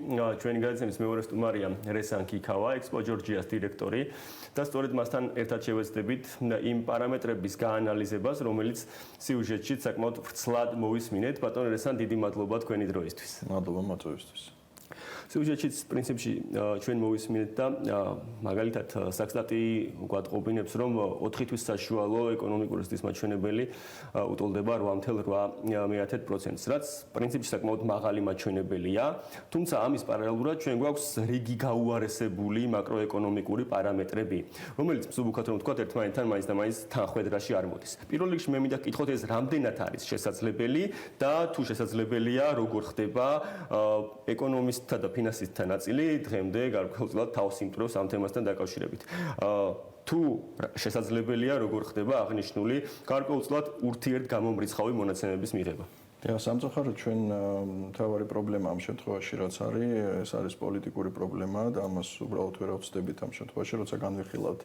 ჩვენი გადაცემის მეორე სტუმარია რესან ქიქავა, Expo Georgias დირექტორი და სწორედ მასთან ერთად შევეცდებით იმ პარამეტრების გაანალიზებას, რომელიც სიუჟეტში საკმაოდ ვრცლად მოვისმინეთ. ბატონ რესან, დიდი მადლობა თქვენი დროისთვის. მადლობა მოწვევისთვის. სიუჟეტში პრინციპში ჩვენ მოვისმინეთ და მაგალითად საქსტატი გვატყობინებს, რომ 4 თვის საშუალო ეკონომიკური ზრდის მაჩვენებელი უტოლდება 8.8%-ს, რაც პრინციპში საკმაოდ მაღალი მაჩვენებელია. თუმცა ამის პარალელურად ჩვენ გვაქვს რიგი გაუარესებული მაკროეკონომიკური პარამეტრები, რომელიც მსუბუქად რომ ვთქვათ, ერთმანეთთან მაინც და მაინც თანხვედრაში არ მოდის. პირველ რიგში მე მინდა გკითხოთ, ეს რამდენად არის შესაძლებელი და თუ შესაძლებელია, როგორ ხდება ეკონომისტთა და ფინანსისტთა ნაწილი დღემდე გარკვეულწილად თავს იმტვრევს ამ თემასთან დაკავშირებით. თუ შესაძლებელია, როგორ ხდება აღნიშნული გარკვეულწილად ურთიერთგამომრიცხავი მონაცემების მიღება? სამწუხაროდ ჩვენ მთავარი პრობლემა ამ შემთხვევაში რაც არის, ეს არის პოლიტიკური პრობლემა და ამას უბრალოდ ვერ ავწდებით ამ შემთხვევაში, როცა განვიხილავთ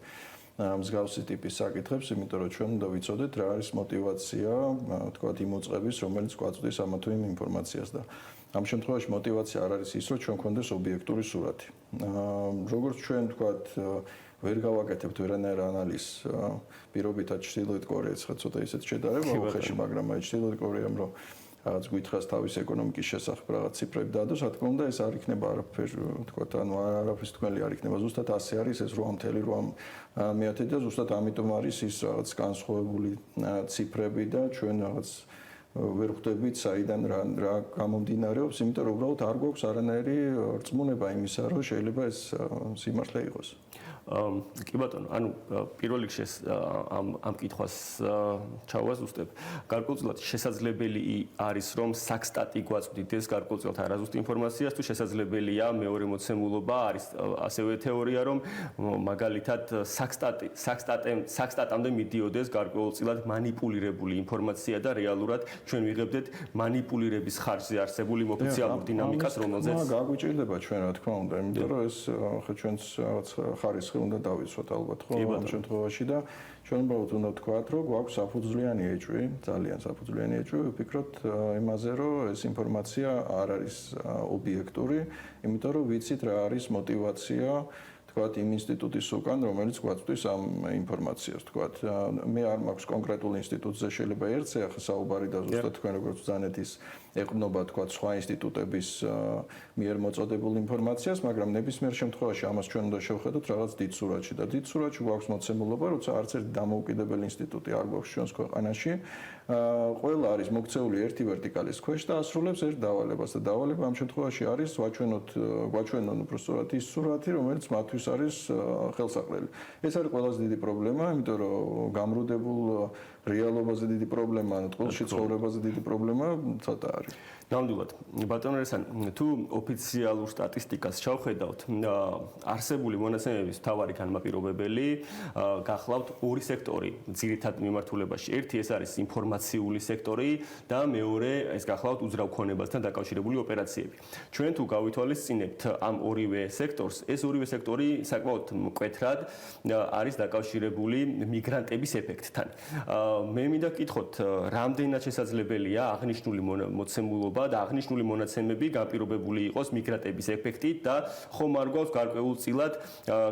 მსგავსი ტიპის საკითხებს, იმიტომ რომ ჩვენ უნდა ვიცოდეთ რა არის мотиваცია, თქვათ იმ უწყების, რომელიც გვაწვდის ამა თუ იმ ინფორმაციას და ამ შემთხვევაში мотиваცია არ არის ის, რომ ჩვენ გვქონდეს ობიექტური სურათი. როგორც ჩვენ თქვათ ვერ გავაკეთებთ ვერანაირ ანალიზს პირობითად ჩრდილოეთ კორეაც ხა ცოტა ისეთ შედარება უხეში, მაგრამ აი ჩრდილოეთ კორეამ რომ რაღაც გითხრას თავის ეკონომიკის შესახებ რაღაც ციფრები დაადოს, რა თქმა უნდა ეს არ იქნება არაფერ, თქვათ, ანუ არაფრის თქმელი არ იქნება, ზუსტად ასე არის ეს 8.8 და ზუსტად ამიტომ არის ის რაღაც განსხვავებული ციფრები და ჩვენ რაღაც ვერ ხვდებით საიდან რა გამომდინარეობს, იმიტომ რომ უბრალოდ არ გვაქვს არანაირი რწმუნება იმისა, რომ შეიძლება ეს სიმართლე იყოს. კი ბატონო, ანუ პირველ რიგში ამ კითხვას ჩავაზუსტებ. გარკვეულწილად შესაძლებელი არის, რომ საქსტატი გვაწვდიდეს გარკვეულწილად არაზუსტ ინფორმაციას, თუ შესაძლებელია მეორე მოცემულობა არის ასევე თეორია, რომ მაგალითად საქსტატამდე მიდიოდეს გარკვეულწილად მანიპულირებული ინფორმაცია და რეალურად ჩვენ ვიღებდეთ მანიპულირების ხარჯზე არსებული ოფიციალურ დინამიკას, რომელზეც გაგვიჭირდება ჩვენ რა თქმა უნდა, იმიტომ რომ ეს ხა ჩვენს რაღაც ხარისხი უნდა დავიცვათ ალბათ ხო ამ შემთხვევაში და ჩვენ უბრალოდ უნდა ვთქვათ, რომ გვაქვს საფუძვლიანი ეჭვი, ძალიან საფუძვლიანი ეჭვი, ვფიქრობთ იმაზე, რომ ეს ინფორმაცია არ არის ობიექტური, იმიტომ რომ ვიცით რა არის мотиваცია თქვათ იმ ინსტიტუტის უკან, რომელიც გვაწვდის ამ ინფორმაციას, თქვათ. მე არ მაქვს კონკრეტულ ინსტიტუტზე შეიძლება ერთზე ახლა საუბარი და ზუსტად თქვენ როგორც ბრძანეთ ის ეყრდნობა თქვათ სხვა ინსტიტუტების მიერ მოწოდებულ ინფორმაციას, მაგრამ ნებისმიერ შემთხვევაში ამას ჩვენ უნდა შევხედოთ რაღაც დიდ სურათში და დიდ სურათში გვაქვს მოცემულობა, როცა არც ერთი დამოუკიდებელი ინსტიტუტი არ გვაქვს ჩვენს ქვეყანაში. ყველა არის მოქცეული ერთი ვერტიკალის ქვეშ და ასრულებს ერთ დავალებას და დავალება ამ შემთხვევაში არის გვაჩვენონ უბრალოდ ის სურათი, რომელიც მათთვის არის ხელსაყრელი. ეს არის ყველაზე დიდი პრობლემა, იმიტომ რომ გამრუდებულ რეალობაზე დიდი პრობლემა, ტყუილში ცხოვრებაზე დიდი პრობლემა ცოტა არის. ნამდვილად. ბატონ რესან, თუ ოფიციალურ სტატისტიკას ჩავხედავთ, არსებული მონაცემების მთავარი განმაპირობებელი გახლავთ ორი სექტორი ძირითად მიმართულებაში. ერთი ეს არის ინფორმაციული სექტორი და მეორე ეს გახლავთ უძრავ ქონებასთან დაკავშირებული ოპერაციები. ჩვენ თუ გავითვალისწინებთ ამ ორივე სექტორს, ეს ორივე სექტორი საკმაოდ მკვეთრად არის დაკავშირებული მიგრანტების ეფექტთან. მე მინდა გკითხოთ, რამდენად შესაძლებელია აღნიშნული მოცემულობა და აღნიშნული მონაცემები განპირობებული იყოს მიგრანტების ეფექტით და ხომ არ გვაქვს გარკვეულწილად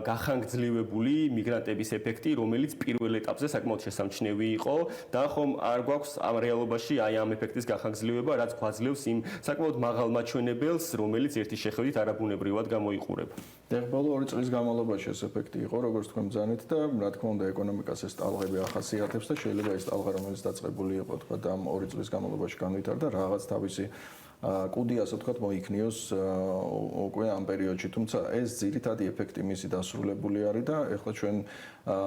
გახანგრძლივებული მიგრანტების ეფექტი, რომელიც პირველ ეტაპზე საკმაოდ შესამჩნევი იყო და ხომ არ გვაქვს ამ რეალობაში აი ამ ეფექტის გახანგრძლივება, რაც გვაძლევს იმ საკმაოდ მაღალ მაჩვენებელს, რომელიც ერთი შეხედვით არაბუნებრივად გამოიყურება. ბოლო 2 წლის განმავლობაში ეს ეფექტი იყო, როგორც თქვენ ბრძანეთ და რა თქმა უნდა ეკონომიკას ეს ტალღები ახასიათებს და შეიძლება ეს ტალღა რომელიც დაწყებული იყო თქვა და ამ 2 წლის განმავლობაში განვითარდა რაღაც თავისი კუდი ასე ვთქვათ მოიქნიოს უკვე ამ პერიოდში, თუმცა ეს ძირითადი ეფექტი მისი დასრულებული არის და ეხლა ჩვენ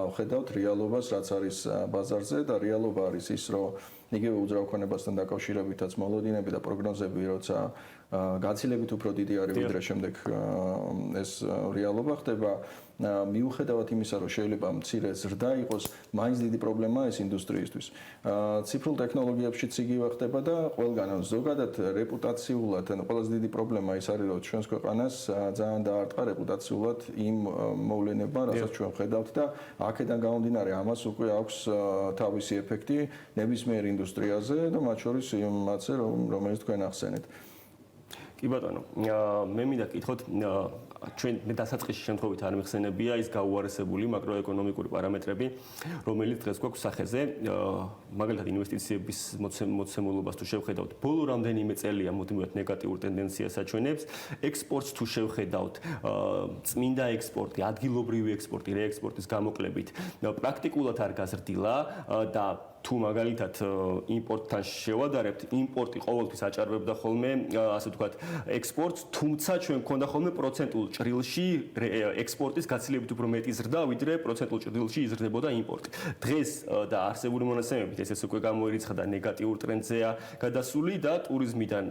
ვხედავთ რეალობას, რაც არის ბაზარზე და რეალობა არის ის, რომ იგივე უძრავ ქონებასთან დაკავშირებითაც მოლოდინები და პროგნოზები, როცა გაცილებით უფრო დიდი არის ვიდრე შემდეგ ეს რეალობა ხდება, მიუხედავად იმისა, რომ შეიძლება მცირე ზრდა იყოს, მაინც დიდი პრობლემაა ეს ინდუსტრიისთვის. ციფრულ ტექნოლოგიებშიც იგივე ხდება და ყველგან ზოგადად რეპუტაციულად, ანუ ყველაზე დიდი პრობლემა ის არის, რომ ჩვენს ქვეყანას ძალიან დაარტყა რეპუტაციულად იმ მოვლენებმა, რასაც ჩვენ ვხედავთ და აქედან გამომდინარე ამას უკვე აქვს თავისი ეფექტი ნებისმიერ ინდუსტრიაზე და მათ შორის იმაზე, რომელიც თქვენ ახსენეთ. კი ბატონო, მე მინდა გითხოთ, ჩვენ მე დასაწყისში შემთხვევით არ მიხსენებია ის გაუარესებული მაკროეკონომიკური პარამეტრები, რომელიც დღეს გვაქვს სახეზე, მაგალითად ინვესტიციების მოცემულობას თუ შევხედავთ, ბოლო რამდენიმე წელია მუდმივად ნეგატიურ ტენდენციას აჩვენებს, ექსპორტს თუ შევხედავთ, წმინდა ექსპორტი, ადგილობრივი ექსპორტი, რეექსპორტის გამოკლებით, პრაქტიკულად არ გაზრდილა და თუ მაგალითად იმპორტთან შევადარებთ, იმპორტი ყოველთვის აჭარბებდა ხოლმე, ასე ვთქვათ, ექსპორტს, თუმცა ჩვენ გქონდა ხოლმე პროცენტულ ჭრილში ექსპორტის გაცილებით უფრო მეტი ზრდა, ვიდრე პროცენტულ ჭრილში იზრდებოდა იმპორტი. დღეს და არსებული მონაცემებით ესეც უკვე გამოირიცხა ნეგატიურ ტრენდზეა გადასული და ტურიზმიდან,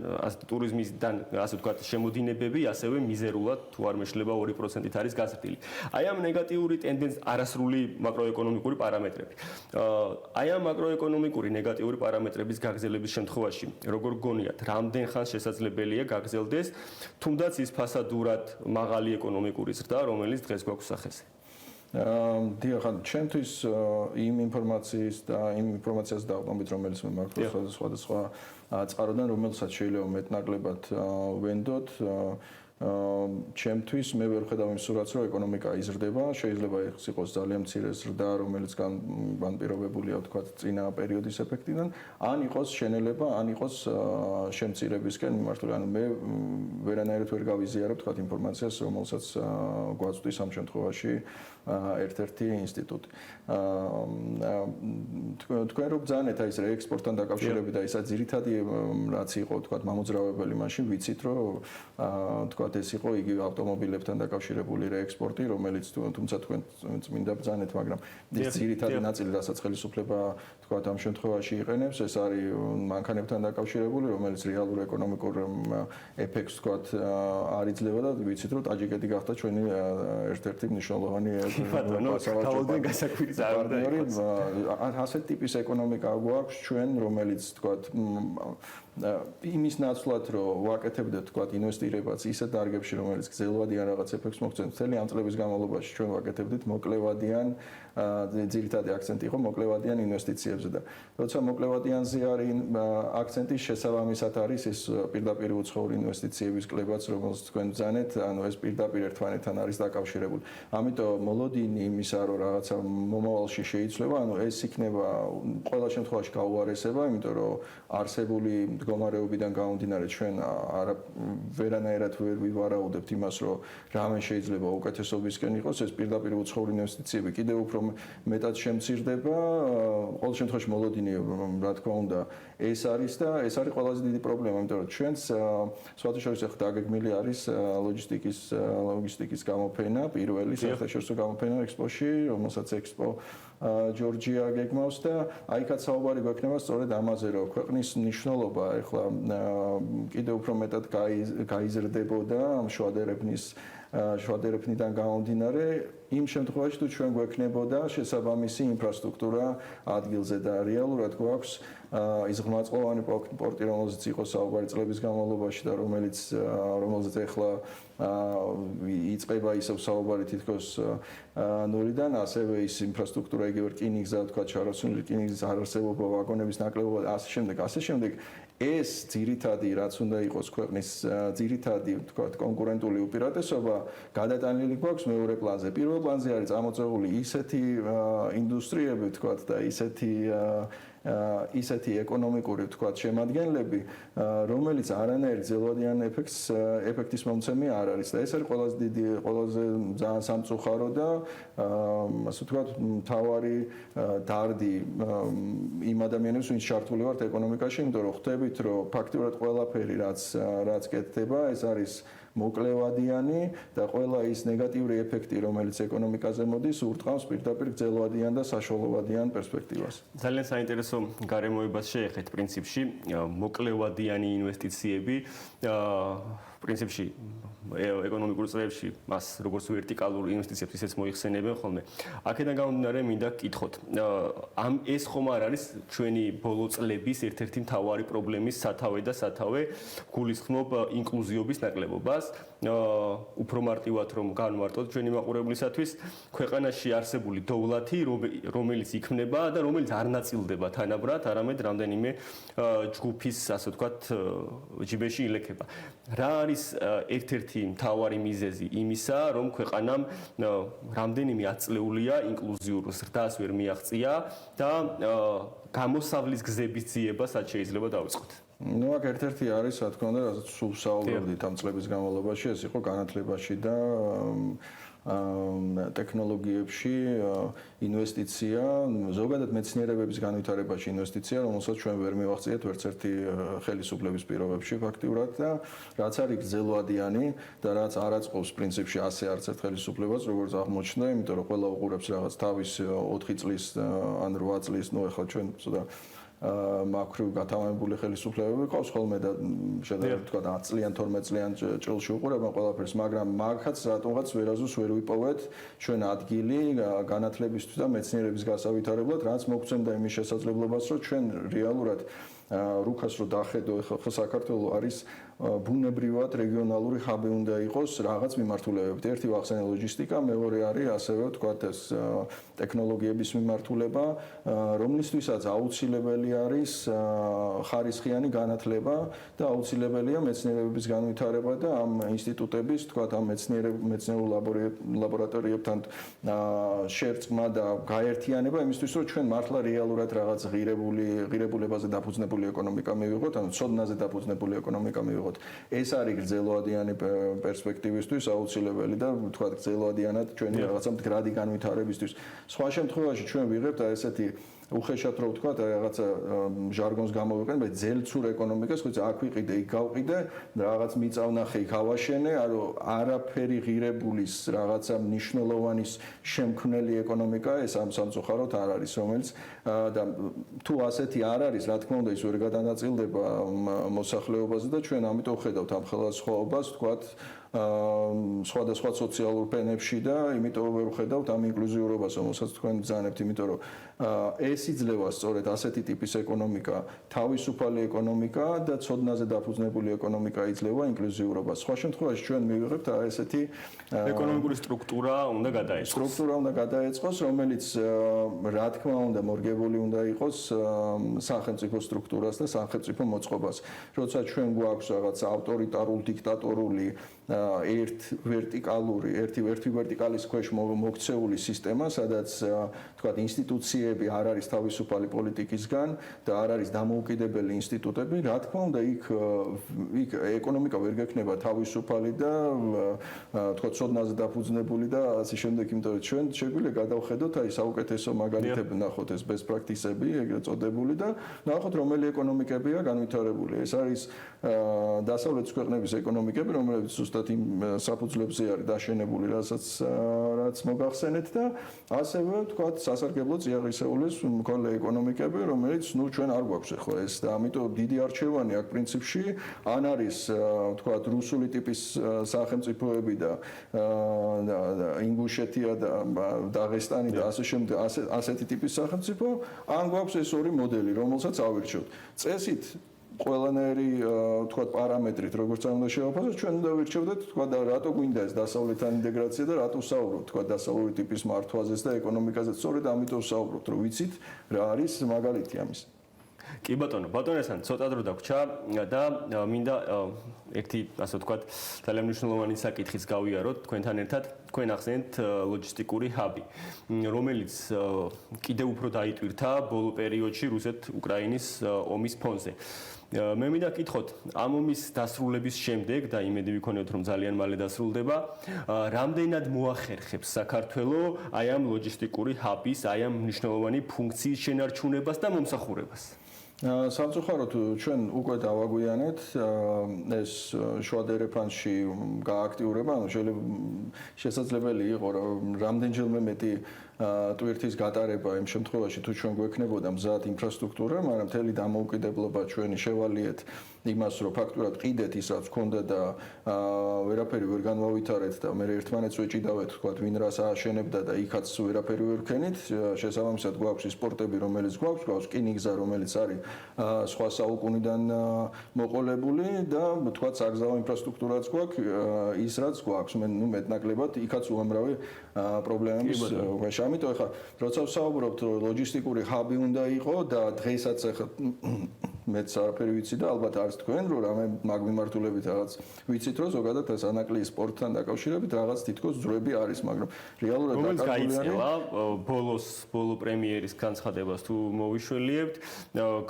ასე ვთქვათ, შემოდინებები ასევე მიზერულად თუ არ მეშლება 2%-ით არის გაზრდილი. აი ამ ნეგატიური ტენდენცია არასრული მაკროეკონომიკური პარამეტრები. აი ამ მაკროეკონომიკური ნეგატიური პარამეტრების გაგრძელების შემთხვევაში, როგორ გონიათ, რამდენ ხანს შესაძლებელია გაგრძელდეს, თუნდაც ის ფასადურად მაღალი ეკონომიკური ზრდა, რომელიც დღეს გვაქვს სახეზე. დიახ, ჩემთვის იმ ინფორმაციას დავყნობით, რომელიც მე მაქვს სხვადასხვა წყაროდან, რომელსაც შეიძლება მეტნაკლებად ვენდოთ, ჩემთვის მე ვერ ხედავ იმ სურათს, რომ ეკონომიკა იზრდება, შეიძლება იყოს ძალიან მცირე ზრდა, რომელიც განპირობებულია, ვთქვათ, წინა პერიოდის ეფექტიდან, ან იყოს შენელება, ან იყოს შემცირებისკენ მიმართული. ანუ მე ვერანაირად ვერ გავიზიარებ, ვთქვათ, ინფორმაციას, რომელსაც გვაწვდის ამ შემთხვევაში ერთ-ერთი ინსტიტუტი. თქვენ რო ბძანეთ აი ეს რეექსპორტთან დაკავშირებით და ისა ძირითადი რაც იყო, ვთქვათ, მამოძრავებელი მაშინ ვიცით, რომ ვთქვათ, ეს იყო იგივე ავტომობილებთან დაკავშირებული რეექსპორტი, რომელიც თუმცა თქვენ წმინდა ბძანეთ, მაგრამ ეს ძირითადი ნაწილი, რასაც ხელისუფლება, ვთქვათ, ამ შემთხვევაში იყენებს, ეს არის მანქანებთან დაკავშირებული, რომელიც რეალურ ეკონომიკურ ეფექტს, ვთქვათ, არ იძლევა და ვიცით, რომ ტაჯიკეთი გახდა ჩვენი ერთ-ერთი მნიშვნელოვანი ასეთ ტიპის ეკონომიკა გვაქვს ჩვენ, რომელიც ვთქვათ იმის ნაცვლად რომ ვაკეთებდეთ ვთქვათ ინვესტირებაც ისეთ დარგებში, რომელიც გრძელვადიან რაღაც ეფექტს მოგცემს, მთელი ამ წლების განმავლობაში ჩვენ ვაკეთებდით მოკლევადიან ძირითადი აქცენტი იყო მოკლევადიან ინვესტიციებზე და როცა მოკლევადიანზე არის აქცენტი შესაბამისად არის ეს პირდაპირ უცხოური ინვესტიციების კლებაც, რომელსაც თქვენ ბძანეთ, ანუ ეს პირდაპირ ერთმანეთთან არის დაკავშირებული. ამიტომ მოლოდინი იმისა, რომ რაღაცა მომავალში შეიცვლება, ანუ ეს იქნება ყველა შემთხვევაში გაუარესება, იმიტომ რომ არსებული მდგომარეობიდან გამომდინარე ჩვენ ვერანაირად ვერ ვივარაუდებთ იმას, რომ რამე შეიძლება უკეთესობისკენ იყოს, ეს პირდაპირ უცხოური ინვესტიციები კიდევ უფრო მეტად შემცირდება, ყოველ შემთხვევაში მოლოდინი, რა თქმა უნდა, ეს არის და ეს არის ყველაზე დიდი პრობლემა, იმიტომ რომ ჩვენს სხვათაშორის ახლა დაგეგმილი არის ლოგისტიკის გამოფენა, პირველი საერთაშორისო გამოფენა ექსპოში, რომელსაც ექსპო ჯორჯია გეგმავს და აიქაც საუბარი გვექნება სწორედ ამაზე, რომ ქვეყნის მნიშვნელობა ახლა კიდევ უფრო მეტად გაიზრდებოდა ამ შუადერეფნიდან გამომდინარე, იმ შემთხვევაში თუ ჩვენ გვექნებოდა შესაბამისი ინფრასტრუქტურა ადგილზე და რეალურად გვაქვს ის ღრმაწყლოვანი პორტი, რომელზეც იყო საუბარი წლების განმავლობაში და რომელზეც ახლა იწყება ისევ საუბარი თითქოს ნულიდან, ასევე ის ინფრასტრუქტურა იგივე რკინიგზა, თქვა, ჩაროსული რკინიგზის არარსებობა, ვაგონების ნაკლებობა და ასე შემდეგ. ეს ძირითადი, რაც უნდა იყოს ქვეყნის ძირითადი, თქვა, კონკურენტული უპირატესობა, გადატანილი გვაქვს მეორე პლანზე. პირველ პლანზე არის წამოწეული ისეთი ინდუსტრიები, თქვა, და ისეთი ეკონომიკური, თქვა, შემადგენლები, რომელიც არანაირ ძელვადიან ეფექტის მომცემი არ არის და ეს არის ყველაზე დიდი, ყველაზე ძალიან სამწუხარო და ასე ვთქვათ, მთავარი დარდი იმ ადამიანებს, ვინც ჩართული ვართ ეკონომიკაში, იმიტომ რომ ხვდებით, რომ ფაქტიურად ყველაფერი, რაც კეთდება, ეს არის მოკლევადიანი და ყველა ის ნეგატიური ეფექტი, რომელიც ეკონომიკაზე მოდის, ურტყავს პირდაპირ გრძელვადიან და საშუალოვადიან პერსპექტივას. ძალიან საინტერესო გარემოებას შეეხეთ პრინციპში, მოკლევადიანი ინვესტიციები, პრინციპში ეკონომიკურ წრეებში მას როგორც ვერტიკალურ ინვესტიციებს ისეც მოიხსენებენ ხოლმე. აქედან გამომდინარე, მინდა გკითხოთ, ეს ხომ არ არის ჩვენი ბოლო წლების ერთ-ერთი მთავარი პრობლემის სათავე და სათავე, გულისხმობ ინკლუზიობის ნაკლებობას. უფრო მარტივად რომ განვარტოთ ჩვენი მაყურებლისათვის ქვეყანაში არსებული დოვლათი, რომელიც იქმნება და რომელიც არ ნაწილდება თანაბრად, არამედ რამდენიმე ჯგუფის, ასე ვთქვათ, ჯიბეში ილექება. რა არის ერთ-ერთი მთავარი მიზეზი იმისა, რომ ქვეყანამ რამდენიმე ათწლეულია ინკლუზიურ ზრდას ვერ მიაღწია და გამოსავლის გზების ძიება რაც შეიძლება დავიწყოთ. ნუ აქ ერთ-ერთი არის, რა თქმა უნდა, რასაც სულ საუბრობდით ამ წლების განმავლობაში, ეს იყო განათლებაში და ტექნოლოგიებში ინვესტიცია, ზოგადად მეცნიერებების განვითარებაში ინვესტიცია, რომელსაც ჩვენ ვერ მივაღწიეთ ვერცერთი ხელისუფლების პირობებში ფაქტიურად და რაც არის გრძელვადიანი და რაც არ აწყობს პრინციპში ასე არც ერთ ხელისუფლებას, როგორც აღმოჩნდა, იმიტომ რომ ყველა უყურებს რაღაც თავის 4 წლის ან 8 წლის, ნუ ახლა ჩვენ ცოტა მაქრო გათამამებული ხელისუფლებები ყავს ხოლმე და შედარებით თქვა 10 წლიან 12 წლიან ჭრილში უყურებენ ყველაფერს, მაგრამ მაგაც რატომღაც ვერაზუს ვერ ვიპოვეთ ჩვენ ადგილი განათლებისთვის და მეცნიერების გასავითარებლად, რაც მოგცემდა იმის შესაძლებლობას, რომ ჩვენ რეალურად რუქას რო დახედო, ხო საქართველო არის ბუნებრივად რეგიონალური ხაბი უნდა იყოს რაღაც მიმართულებებით. ერთი ვახსენე ლოჯისტიკა, მეორე არის ასევე თქვა ეს ტექნოლოგიების მიმართულება, რომლისთვისაც აუცილებელი არის ხარისხიანი განათლება და აუცილებელია მეცნიერებების განვითარება და ამ ინსტიტუტების, თქვა ამ მეცნიერულ ლაბორატორიებთან შერწყმა და გაერთიანება იმისთვის, რომ ჩვენ მართლა რეალურად რაღაც ღირებულებაზე დაფუძნებული ეკონომიკა მივიღოთ, ანუ ცოდნაზე დაფუძნებული ეკონომიკა მივიღოთ. ეს არის გრძელვადიანი პერსპექტივისთვის აუცილებელი და თქვა გრძელვადიანად ჩვენი რაღაცა მდგრადი განვითარებისთვის. სხვა შემთხვევაში ჩვენ ვიღებთ ესეთი უხეშად რო ვთქვა და რაღაცა ჟარგონს გამოვიყენებ, բայց ძელცურ ეკონომიკას, ხო იცი, აქ ვიყიდე, იქ გავყიდე, რაღაც მიწავნახე, იქ ავაშენე, ანუ არაფერი ღირებულის რაღაცა მნიშვნელოვანის შემქმნელი ეკონომიკა ეს ამ სამწუხაროდ არ არის, რომელიც და თუ ასეთი არ არის, რა თქმა უნდა, ის ვერ გადანაწილდება მოსახლეობაზე და ჩვენ ამიტომ ხედავთ ამ ხელისუფლებას, თქვა სხვადასხვა სოციალურ ფენებში და იმიტომ ვერ ვხედავთ ამ ინკლუზიურობას, რომელსაც თქვენ ბრძანებთ, იმიტომ რომ ეს იძლევა სწორედ ასეთი ტიპის ეკონომიკა, თავისუფალი ეკონომიკა და ცოდნაზე დაფუძნებული ეკონომიკა იძლევა ინკლუზიურობას. სხვა შემთხვევაში ჩვენ მივიღებთ ესეთი ეკონომიკური სტრუქტურა უნდა გადაეწყოს, რომელიც რა თქმა უნდა მორგებული უნდა იყოს სახელმწიფო სტრუქტურას და სახელმწიფო მოწყობას. როცა ჩვენ გვაქვს რაღაც ავტორიტარულ, დიქტატორული ერთი ვერტიკალის ქვეშ მოქცეული სისტემა, სადაც თქვა ინსტიტუციები არ არის თავისუფალი პოლიტიკისგან და არ არის დამოუკიდებელი ინსტიტუტები, რა თქმა უნდა იქ ეკონომიკა ვერ გექნება თავისუფალი და თქვა ცოდნაზე დაფუძნებული და ასე შემდეგ, იმიტომ რომ ჩვენ შეგვიძლია გადავხედოთ აი საუკეთესო მაგალითები ნახოთ ეს best practice-ები ეგრეთ წოდებული და ნახოთ რომელი ეკონომიკებია განვითარებული. ეს არის დასავლეთის ქვეყნების ეკონომიკები, რომლებიც ზუსტად იმ საფუძვლებზე არის დაშენებული, რაც მოგახსენეთ და ასევე თქვა სასარგებლო წიაღისეულის მქონე ეკონომიკები, რომელიც ნუ ჩვენ არ გვაქვს ახლა ეს და ამიტომ დიდი არჩევანი აქ პრინციპში ან არის თქვა რუსული ტიპის სახელმწიფოები და ინგუშეთია და დაღესტანი და ასე შემდეგ ასეთი ტიპის სახელმწიფო, ან გვაქვს ეს ორი მოდელი, რომელსაც ავირჩევთ. წესით ყველანაირი თქვა პარამეტრით როგორც არ უნდა შევაფასოთ, ჩვენ უნდა ვირჩევდეთ თქვა და რატო გვინდა ეს დასავლეთთან ინტეგრაცია და რატო ვსაუბრობთ თქვა დასავლური ტიპის მართვაზეც და ეკონომიკაზეც, სწორედ ამიტომ ვსაუბრობთ, რომ ვიცით რა არის მაგალითი ამის. კი ბატონო, ბატონესთან ცოტა დრო დაგვრჩა და მინდა ერთი ასე ვთქვათ ძალიან მნიშვნელოვანი საკითხიც გავიაროთ თქვენთან ერთად. თქვენ ახსენეთ ლოჯისტიკური ჰაბი, რომელიც კიდევ უფრო დაიტვირთა ბოლო პერიოდში რუსეთ-უკრაინის ომის ფონზე. მე მინდა გკითხოთ, ამ ომის დასრულების შემდეგ და იმედი ვიქონიოთ, რომ ძალიან მალე დასრულდება, რამდენად მოახერხებს საქართველოს აი ამ ლოჯისტიკური ჰაბის, აი ამ მნიშვნელოვანი ფუნქციის შენარჩუნებას და მომსახურებას? სამწუხაროდ ჩვენ უკვე დავაგვიანეთ ეს შუადერეფანში გააქტიურება, ანუ შესაძლებელი იყო რომ რამდენჯერმე მეტი ტვირთის გატარება იმ შემთხვევაში თუ ჩვენ გვექნებოდა მზად ინფრასტრუქტურა, მაგრამ მთელი დამოუკიდებლობა ჩვენი შევალიეთ იმას, რომ ფაქტურად ყიდეთ ის რაც გქონდა და ვერაფერი ვერ განვავითარეთ და მე ერთმანეთს ვეჭიდავეთ, თქვა ვინ რას ააშენებდა და იქაც ვერაფერი ვერ ვქენით. შესაბამისად გვაქვს სპორტები, რომელიც გვაქვს რკინიგზა, რომელიც არის სხვა საუკუნიდან მოყოლებული და თქვათ საგზაო ინფრასტრუქტურაც გვაქვს ის რაც გვაქვს მეტნაკლებად იქაც უამრავი პრობლემების ქვეშ. ამიტომ ეხლა როცა ვსაუბრობთ რომ ლოჯისტიკური ჰაბი უნდა იყო და დღესაც ეხლა მეც არაფერი ვიცი და ალბათ არც თქვენ რომ რამე მაგ მიმართულებით რაღაც ვიცით რომ ზოგადად ეს ანაკლიის სპორტთან დაკავშირებით რაღაც თითქოს ძროები არის, მაგრამ რეალურად ბოლო პრემიერის განცხადებას თუ მოვიშველიებთ,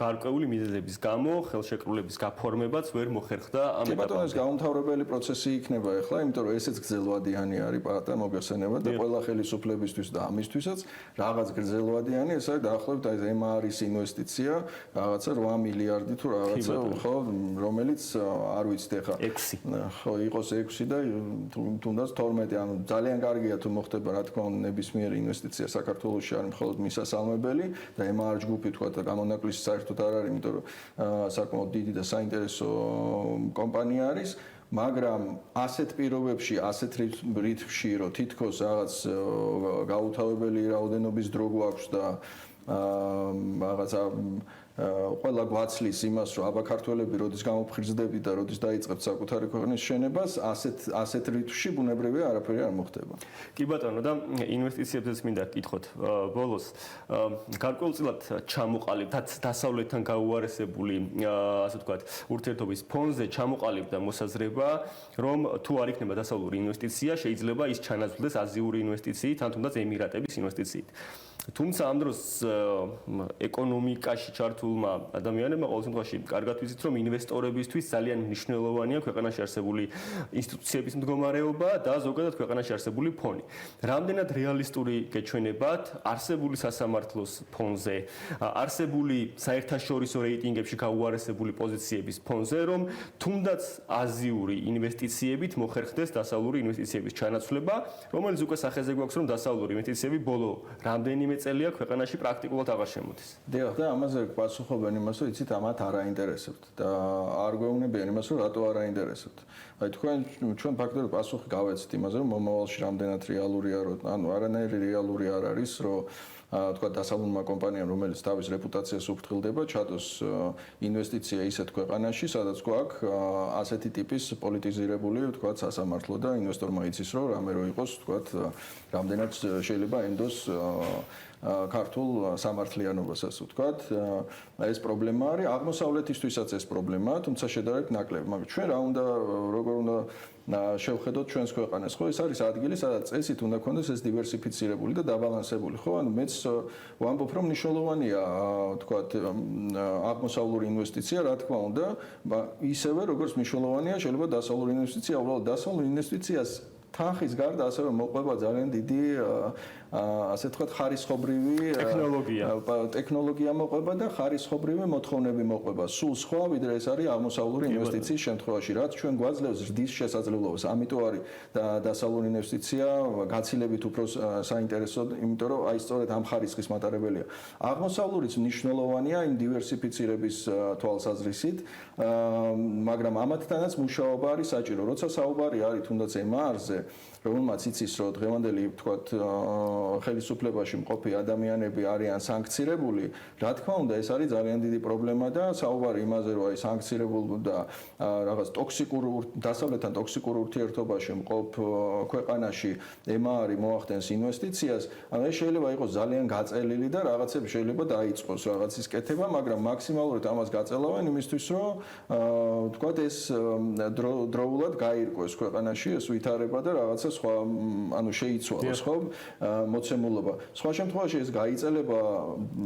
გარკვეული მიზეზების გამო ხელშეკრულების გაფორმებაც ვერ მოხერხდა ამ ეტაპზე. კი ბატონო, ეს გაუმთავრებელი პროცესი იქნება ახლა, იმიტომ რომ ესეც გრძელვადიანი არის პატა მოგეხსენება და ყველა ხელისუფლებისთვის და ამისთვისაც რაღაც გრძელვადიანი, ეს არის დაახლოებით აი MRI-ის ინვესტიცია, რაღაცა 8 მილიარდი თუ რაღაცა, ხო, რომელიც არ ვიცით ახლა 6. ხო, იყოს 6 და თუნდაც 12, ანუ ძალიან კარგია თუ მოხდება რა თქმა უნდა ნებისმიერი ინვესტიცია საქართველოში არის მხოლოდ მისასალმებელი და MR ჯგუფი თქვა და გამონაკლისი საერთოდ არ არის, იმიტომ რომ საკმაოდ დიდი და საინტერესო კომპანია არის, მაგრამ ასეთ პირობებში, ასეთ რითმში, რომ თითქოს რაღაც გაუთავებელი რაოდენობის დრო გვაქვს და რაღაცა ყველა გვაცლის იმას, რომ აბა ქართველები როდის გამოფხიზდებით და როდის დაიწყებთ საკუთარი ქვეყნის შენებას, ასეთ რითმში ბუნებრივია არაფერი არ მოხდება. კი ბატონო და ინვესტიციებზეც მინდა გკითხოთ. ბოლოს გარკვეულწილად ჩამოყალიბდა დასავლეთთან გაუარესებული, ასე ვთქვათ, ურთიერთობის ფონზე ჩამოყალიბდა მოსაზრება, რომ თუ არ იქნება დასავლური ინვესტიცია, შეიძლება ის ჩანაცვლდეს აზიური ინვესტიციით, ან თუნდაც ემირატების ინვესტიციით. თუმცა ამ დროს ეკონომიკაში ჩართულმა ადამიანებმა ყოველ შემთხვევაში კარგად ვიცით, რომ ინვესტორებისთვის ძალიან მნიშვნელოვანია ქვეყანაში არსებული ინსტიტუციების მდგომარეობა და ზოგადად ქვეყანაში არსებული ფონი. რამდენად რეალისტური გეჩვენებათ არსებული სასამართლოს ფონზე, არსებული საერთაშორისო რეიტინგებში გაუარესებული პოზიციების ფონზე, რომ თუნდაც აზიური ინვესტიციებით მოხერხდეს დასავლური ინვესტიციების ჩანაცვლება, რომელიც უკვე სახეზე გვაქვს, რომ დასავლური ინვესტიციები ბოლო რამდენიმე წელია ქვეყანაში პრაქტიკულად აღარ შემოდის. დიახ, და ამაზე პასუხობენ იმას, რომ იცით, ამათ არ აინტერესებთ და არ გვეუბნებიან იმას, რომ რატო არ აინტერესებთ. აი ჩვენ ფაქტობრივად პასუხი გავეცით იმაზე, რომ მომავალში რამდენად რეალურია, ანუ არანაირი რეალური არ არის, რომ თქვა დასავლურმა კომპანიამ, რომელიც თავის რეპუტაციას უფრთხილდება, ჩადოს ინვესტიცია ისეთ ქვეყანაში, სადაც გვაქვს ასეთი ტიპის პოლიტიზირებული, თქვა სასამართლო და ინვესტორმა იცის, რომ რამე რო იყოს, თქვა რამდენად შეიძლება ენდოს ქართულ სამართლიანობას, ასე ვთქვათ, ეს პრობლემა არის. აღმოსავლეთისთვისაც ეს პრობლემაა, თუმცა შედარებით ნაკლები. მაგრამ ჩვენ როგორ უნდა შევხედოთ ჩვენს ქვეყანას, ხო? ეს არის ადგილი, სადაც წესით უნდა ქონდეს ეს დივერსიფიცირებული და დაბალანსებული, ხო? ანუ მეც ვამბობ, რომ მნიშვნელოვანია, ვთქვათ, აღმოსავლური ინვესტიცია, რა თქმა უნდა, ისევე როგორც მნიშვნელოვანია შეიძლება დასავლური ინვესტიცია, უბრალოდ დასავლურ ინვესტიციას თანხის გარდა ასევე მოყვება ძალიან დიდი ასე ვთქვათ ხარისხობრივი ტექნოლოგია მოყვება და ხარისხობრივი მოთხოვნები მოყვება. სულ სხვა ვიდრე ეს არის აღმოსავლური ინვესტიციის შემთხვევაში, რაც ჩვენ გვაძლევს ზრდის შესაძლებლობას. ამიტომ არის დასავლური ინვესტიცია გაცილებით უფრო საინტერესო, იმიტომ რომ აი სწორედ ამ ხარისხის მატარებელია. აღმოსავლურიც მნიშვნელოვანია იმ დივერსიფიცირების თვალსაზრისით, მაგრამ ამათთანაც მუშაობა არის საჭირო. როცა საუბარი არის თუნდაც MR-ზე, რომელმაც იცის, რომ დღევანდელი ვთქვათ ხელისუფლებაში მყოფი ადამიანები არიან სანქცირებული, რა თქმა უნდა, ეს არის ძალიან დიდი პრობლემა და საუბარი იმაზე, რომ აი სანქცირებულ და რაღაც ტოქსიკურ დასავლეთთან ტოქსიკურ ურთიერთობაში მყოფ ქვეყანაში MR-ი მოახდენს ინვესტიციას, ანუ ეს შეიძლება იყოს ძალიან გაწელილი და რაღაცები შეიძლება დაიწყოს რაღაცის კეთება, მაგრამ მაქსიმალურად ამას გაწელავენ იმისთვის, რომ ვთქვათ ეს დროულად გაირკვეს ქვეყანაში ეს ვითარება და რაღაცა სხვა ანუ შეიცვალოს ხო მოცემულობა. სხვა შემთხვევაში ეს გაიწელება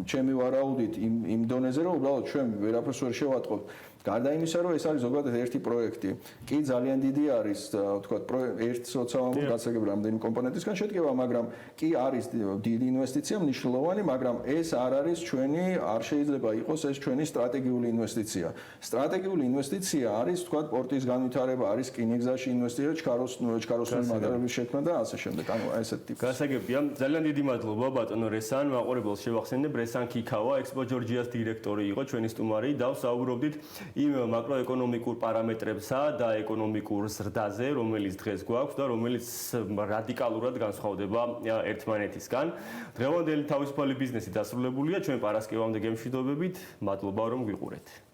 ჩემი ვარაუდით იმ დონეზე, რომ უბრალოდ ჩვენ ვერაფერს ვერ შევატყობთ. გარდა იმისა, რომ ეს არის ზოგადად ერთი პროექტი. კი ძალიან დიდი არის, ვთქვათ, ერთს როცა ვამბობ, გასაგებ რამდენი კომპონენტისგან შედგება, მაგრამ კი არის დიდი ინვესტიცია, მნიშვნელოვანი, მაგრამ ეს არ არის ჩვენი, არ შეიძლება იყოს ეს ჩვენი სტრატეგიული ინვესტიცია. სტრატეგიული ინვესტიცია არის, ვთქვათ, პორტის განვითარება, არის რკინიგზაში ინვესტიცია, ჩქაროსნული მატარებლების შექმნა და ასე შემდეგ. ანუ ესეთ ტიპის. გასაგებია. ძალიან დიდი მადლობა ბატონო რესან, მაყურებელს შევახსენებ, რესან ქიქავა, ექსპო ჯორჯიას დირექტორი იყო ჩვენი სტუმარი და ვსაუბრობდით იმ მაკროეკონომიკურ პარამეტრებსა და ეკონომიკურ ზრდაზე, რომელიც დღეს გვაქვს და რომელიც რადიკალურად განსხვავდება ერთმანეთისგან. დღევანდელი თავისუფალი ბიზნესი დასრულებულია, ჩვენ პარასკევამდე გემშვიდობებით. მადლობა რომ გვიყურეთ.